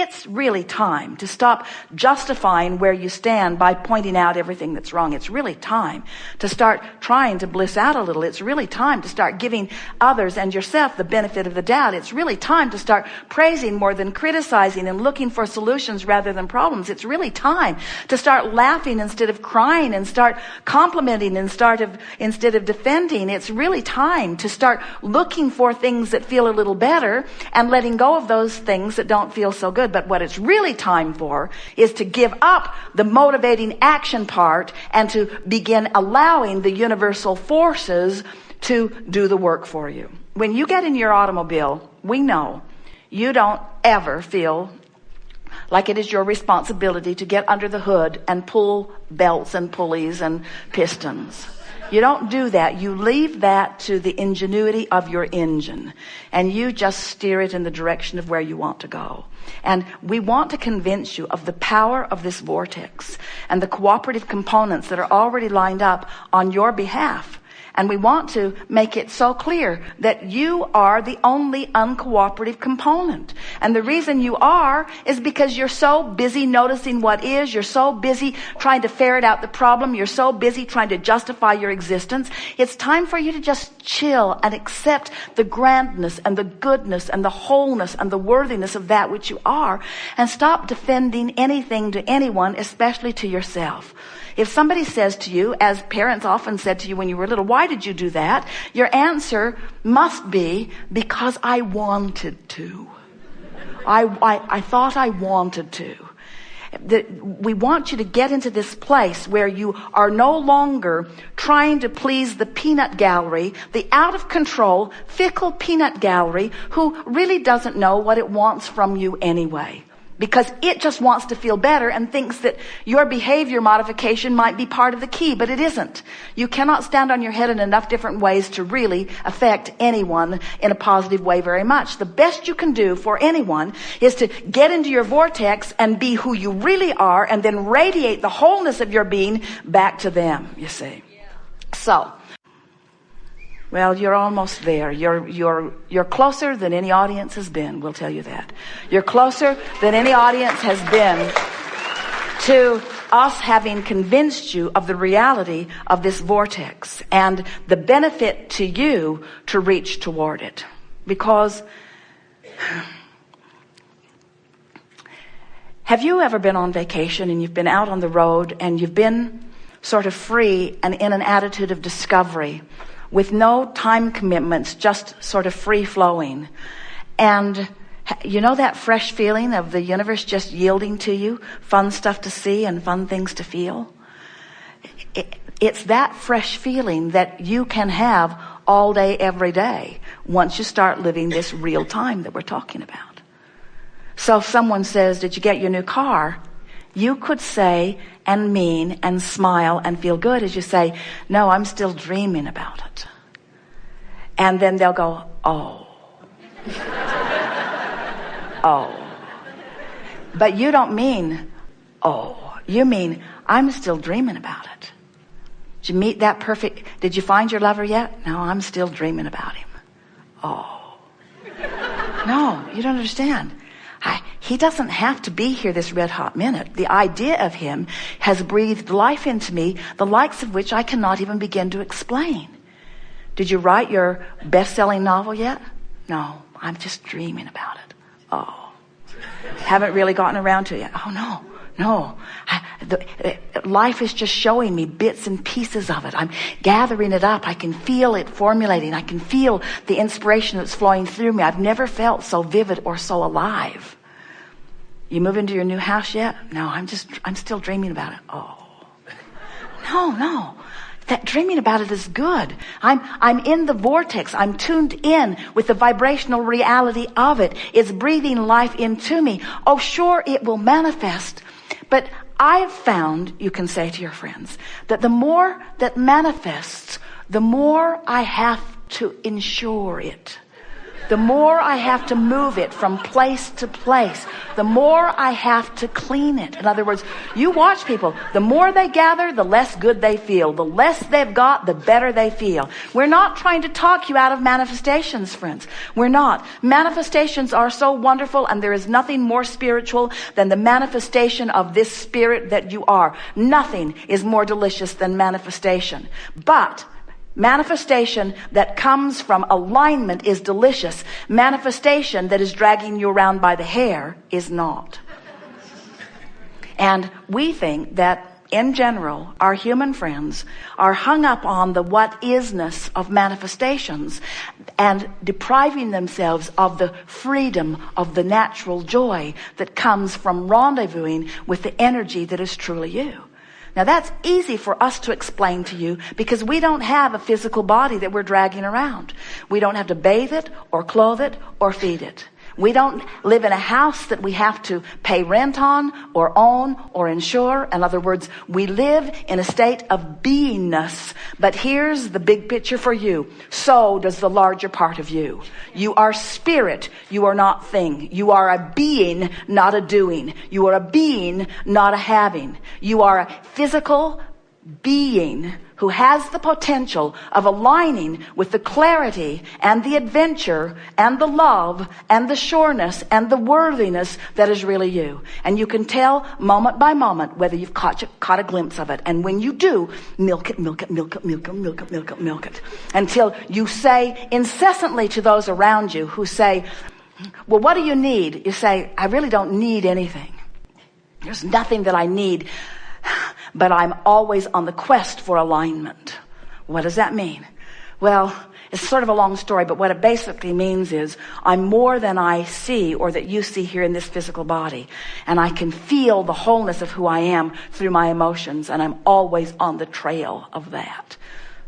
It's really time to stop justifying where you stand by pointing out everything that's wrong. It's really time to start trying to bliss out a little. It's really time to start giving others and yourself the benefit of the doubt. It's really time to start praising more than criticizing and looking for solutions rather than problems. It's really time to start laughing instead of crying and start complimenting instead of defending. It's really time to start looking for things that feel a little better and letting go of those things that don't feel so good. But what it's really time for is to give up the motivating action part and to begin allowing the universal forces to do the work for you. When you get in your automobile, we know you don't ever feel like it is your responsibility to get under the hood and pull belts and pulleys and pistons. You don't do that. You leave that to the ingenuity of your engine, and you just steer it in the direction of where you want to go. And we want to convince you of the power of this vortex and the cooperative components that are already lined up on your behalf. And we want to make it so clear that you are the only uncooperative component. And the reason you are is because you're so busy noticing what is. You're so busy trying to ferret out the problem. You're so busy trying to justify your existence. It's time for you to just chill and accept the grandness and the goodness and the wholeness and the worthiness of that which you are, and stop defending anything to anyone, especially to yourself. If somebody says to you, as parents often said to you when you were little, why did you do that? Your answer must be, because I wanted to. I thought I wanted to. We want you to get into this place where you are no longer trying to please the peanut gallery, the out of control, fickle peanut gallery who really doesn't know what it wants from you anyway. Because it just wants to feel better and thinks that your behavior modification might be part of the key, but it isn't. You cannot stand on your head in enough different ways to really affect anyone in a positive way very much. The best you can do for anyone is to get into your vortex and be who you really are, and then radiate the wholeness of your being back to them, you see. So, well, you're almost there. You're closer than any audience has been, we'll tell you that. You're closer than any audience has been to us having convinced you of the reality of this vortex and the benefit to you to reach toward it. Because have you ever been on vacation and you've been out on the road and you've been sort of free and in an attitude of discovery, with no time commitments, just sort of free flowing? And you know that fresh feeling of the universe just yielding to you, fun stuff to see and fun things to feel? It's that fresh feeling that you can have all day, every day, once you start living this real time that we're talking about. So if someone says, did you get your new car? You could say and mean and smile and feel good as you say, no, I'm still dreaming about it. And then they'll go, oh. Oh. But you don't mean, oh. You mean, I'm still dreaming about it. Did you meet that perfect, did you find your lover yet? No, I'm still dreaming about him. Oh. No, you don't understand. He doesn't have to be here this red hot minute. The idea of him has breathed life into me, the likes of which I cannot even begin to explain. Did you write your best-selling novel yet? No, I'm just dreaming about it. Oh. Haven't really gotten around to it yet. Oh, no. Life is just showing me bits and pieces of it. I'm gathering it up. I can feel it formulating. I can feel the inspiration that's flowing through me. I've never felt so vivid or so alive. You move into your new house yet? No, I'm still dreaming about it. Oh. No. That dreaming about it is good. I'm in the vortex. I'm tuned in with the vibrational reality of it. It's breathing life into me. Oh, sure, it will manifest. But I've found, you can say to your friends, that the more that manifests, the more I have to ensure it. the more I have to move it from place to place, the more I have to clean it. In other words, you watch people, the more they gather, the less good they feel. The less they've got, the better they feel. We're not trying to talk you out of manifestations, friends. We're not. Manifestations are so wonderful, and there is nothing more spiritual than the manifestation of this spirit that you are. Nothing is more delicious than manifestation. But manifestation that comes from alignment is delicious. Manifestation that is dragging you around by the hair is not. And we think that in general, our human friends are hung up on the what-isness of manifestations and depriving themselves of the freedom of the natural joy that comes from rendezvousing with the energy that is truly you. Now that's easy for us to explain to you because we don't have a physical body that we're dragging around. We don't have to bathe it or clothe it or feed it. We don't live in a house that we have to pay rent on or own or insure. In other words, we live in a state of beingness. But here's the big picture for you. So does the larger part of you. You are spirit. You are not thing. You are a being, not a doing. You are a being, not a having. You are a physical being who has the potential of aligning with the clarity and the adventure and the love and the sureness and the worthiness that is really you. And you can tell moment by moment whether you've caught a glimpse of it. And when you do, milk it, milk it, milk it, milk it, milk it, milk it, milk it. Until you say incessantly to those around you who say, well, what do you need? You say, I really don't need anything. There's nothing that I need. But I'm always on the quest for alignment. What does that mean? Well, it's sort of a long story, but what it basically means is I'm more than I see or that you see here in this physical body. And I can feel the wholeness of who I am through my emotions, and I'm always on the trail of that.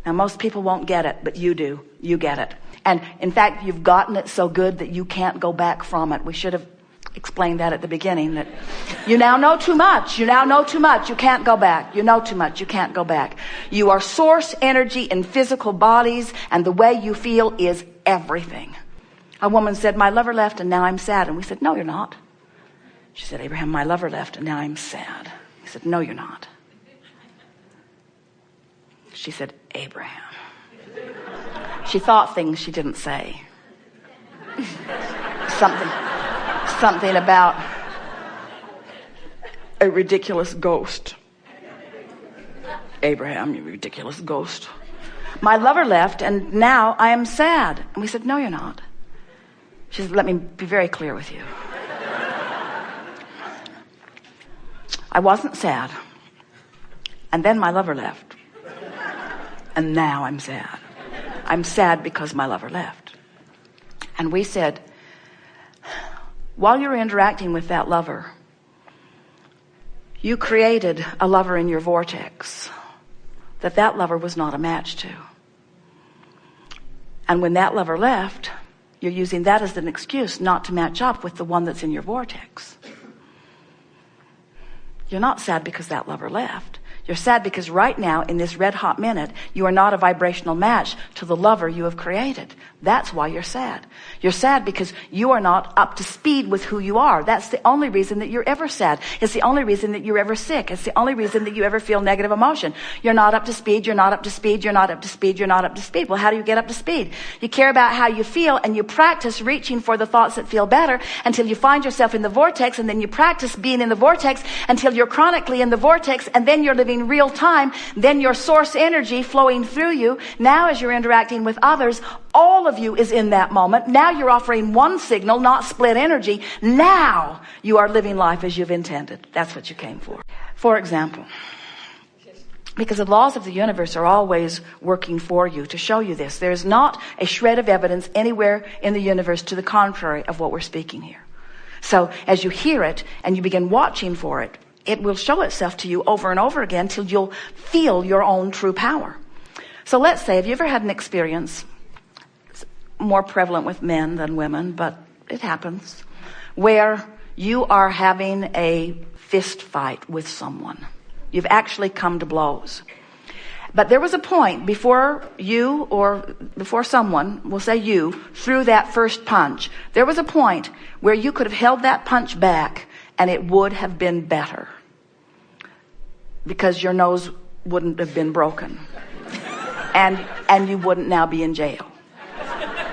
Now, most people won't get it, but you do. You get it. And in fact, you've gotten it so good that you can't go back from it. We should have explained that at the beginning, that you now know too much. You now know too much. You can't go back. You know too much. You can't go back. You are source energy in physical bodies, and the way you feel is everything. A woman said, my lover left and now I'm sad. And we said, no, you're not. She said, Abraham, my lover left and now I'm sad. We said, no, you're not. She said, Abraham. She thought things she didn't say. Something about a ridiculous ghost. Abraham, you ridiculous ghost. My lover left and now I am sad. And we said, no, you're not. She said, let me be very clear with you. I wasn't sad. And then my lover left. And now I'm sad. I'm sad because my lover left. And we said, while you're interacting with that lover, you created a lover in your vortex that lover was not a match to. And when that lover left, you're using that as an excuse not to match up with the one that's in your vortex. You're not sad because that lover left. You're sad because right now, in this red hot minute, you are not a vibrational match to the lover you have created. That's why you're sad. You're sad because you are not up to speed with who you are. That's the only reason that you're ever sad. It's the only reason that you're ever sick. It's the only reason that you ever feel negative emotion. You're not up to speed. You're not up to speed. You're not up to speed. You're not up to speed. Well, how do you get up to speed? You care about how you feel, and you practice reaching for the thoughts that feel better until you find yourself in the vortex, and then you practice being in the vortex until you're chronically in the vortex, and then you're living real time. Then your source energy flowing through you. Now as you're interacting with others, all of you is in that moment. Now you're offering one signal, not split energy. Now you are living life as you've intended. That's what you came for. For example, because the laws of the universe are always working for you to show you this. There's not a shred of evidence anywhere in the universe to the contrary of what we're speaking here. So as you hear it and you begin watching for it, it will show itself to you over and over again till you'll feel your own true power. So let's say, have you ever had an experience, it's more prevalent with men than women, but it happens, where you are having a fist fight with someone. You've actually come to blows. But there was a point before you, or before someone, we'll say you, threw that first punch. There was a point where you could have held that punch back and it would have been better. Because your nose wouldn't have been broken. And you wouldn't now be in jail.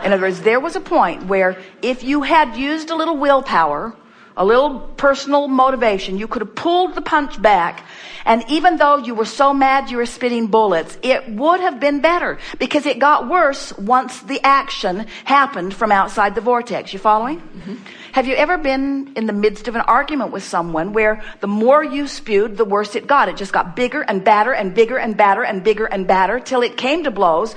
In other words, there was a point where if you had used a little willpower, a little personal motivation, you could have pulled the punch back, and even though you were so mad you were spitting bullets, it would have been better, because it got worse once the action happened from outside the vortex. You following? Mm-hmm. Have you ever been in the midst of an argument with someone where the more you spewed, the worse it got? It just got bigger and badder and bigger and badder and bigger and badder till it came to blows.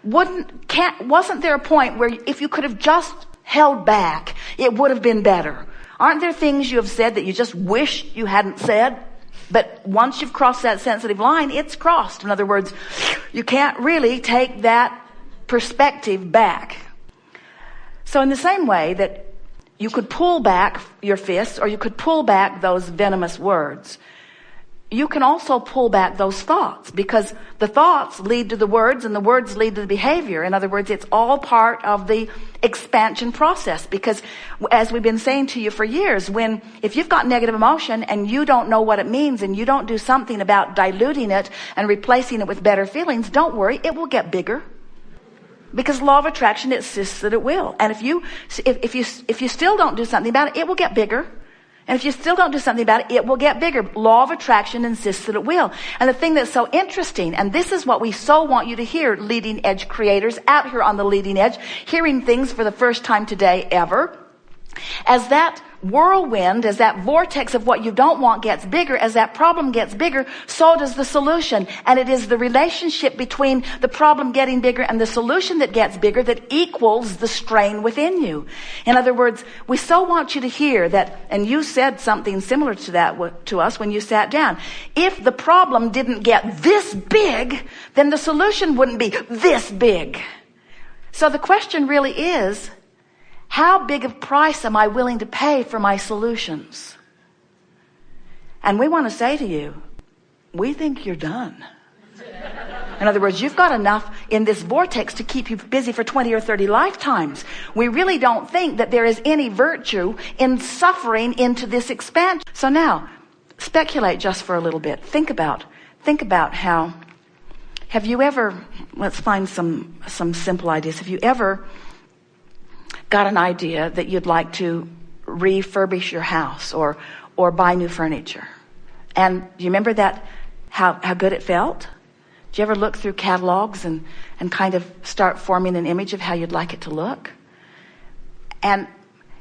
Wasn't there a point where if you could have just held back, it would have been better? Aren't there things you have said that you just wish you hadn't said? But once you've crossed that sensitive line, it's crossed. In other words, you can't really take that perspective back. So in the same way that you could pull back your fists, or you could pull back those venomous words, you can also pull back those thoughts, because the thoughts lead to the words and the words lead to the behavior. In other words, it's all part of the expansion process, because as we've been saying to you for years, if you've got negative emotion and you don't know what it means and you don't do something about diluting it and replacing it with better feelings, don't worry, it will get bigger. Because law of attraction insists that it will. And if you still don't do something about it, it will get bigger. And if you still don't do something about it, it will get bigger. Law of attraction insists that it will. And the thing that's so interesting, and this is what we so want you to hear, leading edge creators out here on the leading edge, hearing things for the first time today ever, as that whirlwind, as that vortex of what you don't want gets bigger, as that problem gets bigger, so does the solution. And it is the relationship between the problem getting bigger and the solution that gets bigger that equals the strain within you. In other words, we so want you to hear that, and you said something similar to that to us when you sat down. If the problem didn't get this big, then the solution wouldn't be this big. So the question really is, how big of price am I willing to pay for my solutions? And we want to say to you, we think you're done. In other words, you've got enough in this vortex to keep you busy for 20 or 30 lifetimes. We really don't think that there is any virtue in suffering into this expansion. So now, speculate just for a little bit. Think about how, have you ever, let's find some simple ideas. Have you ever got an idea that you'd like to refurbish your house or buy new furniture? And do you remember that, how good it felt? Did you ever look through catalogs and kind of start forming an image of how you'd like it to look? And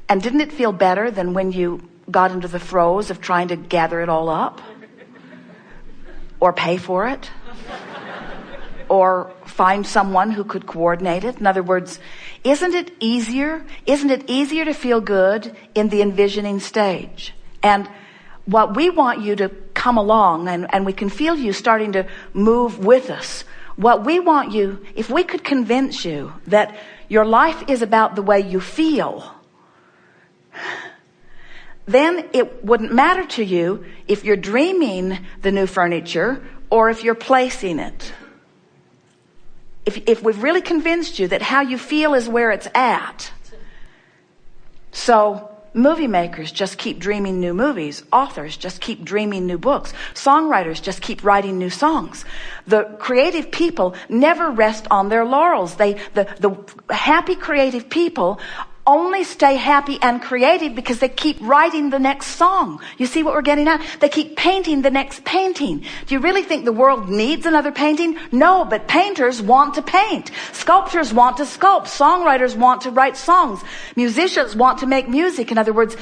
didn't it feel better than when you got into the throes of trying to gather it all up? Or pay for it? Or find someone who could coordinate it? In other words, isn't it easier to feel good in the envisioning stage? And what we want you to come along, and we can feel you starting to move with us. What we want you, if we could convince you that your life is about the way you feel, then it wouldn't matter to you if you're dreaming the new furniture or if you're placing it. If we've really convinced you that how you feel is where it's at. So movie makers just keep dreaming new movies. Authors just keep dreaming new books. Songwriters just keep writing new songs. The creative people never rest on their laurels. The happy creative people only stay happy and creative because they keep writing the next song. You see what we're getting at? They keep painting the next painting. Do you really think the world needs another painting? No, but painters want to paint. Sculptors want to sculpt. Songwriters want to write songs. Musicians want to make music. In other words,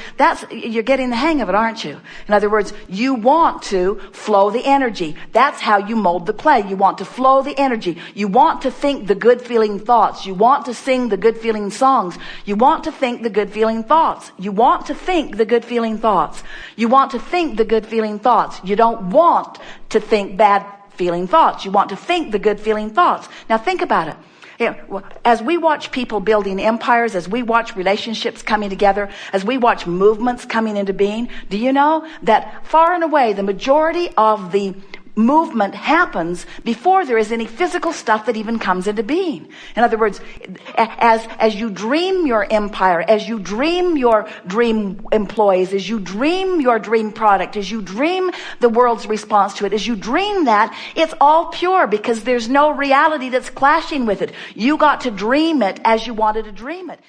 you're getting the hang of it, aren't you? In other words, you want to flow the energy. That's how you mold the clay. You want to flow the energy. You want to think the good feeling thoughts. You want to sing the good feeling songs. You want to think the good feeling thoughts. You want to think the good feeling thoughts. You want to think the good feeling thoughts. You don't want to think bad feeling thoughts. You want to think the good feeling thoughts. Now think about it. As we watch people building empires, as we watch relationships coming together, as we watch movements coming into being, do you know that far and away the majority of the movement happens before there is any physical stuff that even comes into being. In other words, as you dream your empire, as you dream your dream employees, as you dream your dream product, as you dream the world's response to it, as you dream that, it's all pure because there's no reality that's clashing with it. You got to dream it as you wanted to dream it.